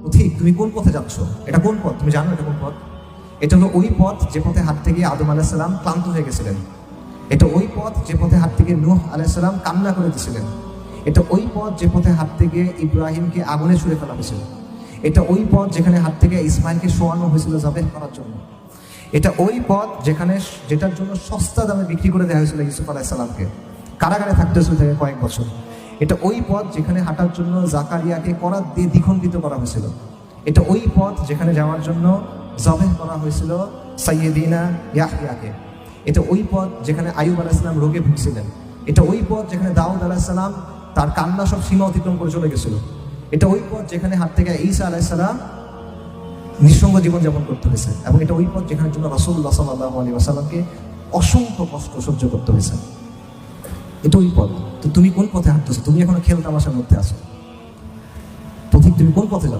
পথিক, তুমি কোন পথে যাচ্ছ? এটা কোন পথ? তুমি জানো এটা কোন পথ? এটা হলো ওই পথ যে পথে হাঁটতে গিয়ে আদম আলাইহিস সালাম ক্লান্ত হয়ে গেছিলেন। এটা ওই পথ যে পথে হাঁটতে গিয়ে নূহ আলাইহিস সালাম কান্না করে দিয়েছিলেন। এটা ওই পথ যে পথে হাঁটতে গিয়ে ইব্রাহিমকে আগুনে ছুঁড়ে ফেলা হয়েছিল। এটা ওই পথ যেখানে হাঁটতে গিয়ে ইসমাইলকে শোয়ানো হয়েছিল জবেহ করার জন্য। এটা ওই পথ যেটার জন্য সস্তা দামে বিক্রি করে দেওয়া হয়েছিল ইউসুফ আলাইহিস সালামকে, কারাগারে থাকতে হয়েছিল থেকে কয়েক বছর। এটা ওই পথ যেখানে হাঁটার জন্য জাকারিয়াকে করাত দিয়ে দ্বিখণ্ডিত করা হয়েছিল। এটা ওই পথ যেখানে যাওয়ার জন্য জবেহ করা হয়েছিল সাইয়্যিদিনা ইয়াহইয়াকে। এটা ওই পথ যেখানে আইয়ুব আলাইহিস সালাম রোগে ভুগছিলেন। এটা ওই পথ যেখানে দাউদ আলাইহিস সালাম তার কান্না সব সীমা অতিক্রম করে চলে গেছিল। এটা ওই পথ যেখানে হাঁটতে গিয়ে ঈসা আলাইহিস সালাম নিঃসঙ্গ জীবনযাপন করতে হয়েছে। এবং এটা ওই পথ যেখানে জন্য রাসূলুল্লাহ সাল্লাল্লাহু আলাইহি ওয়াসাল্লামকে অসংখ্য কষ্ট সহ্য করতে হয়েছে। এটা ওই পথ। তো তুমি কোন পথে হাঁটতেছো? তুমি এখনো খেল তামাশার মধ্যে আছো। পথিক, তুমি কোন পথে যাচ্ছ?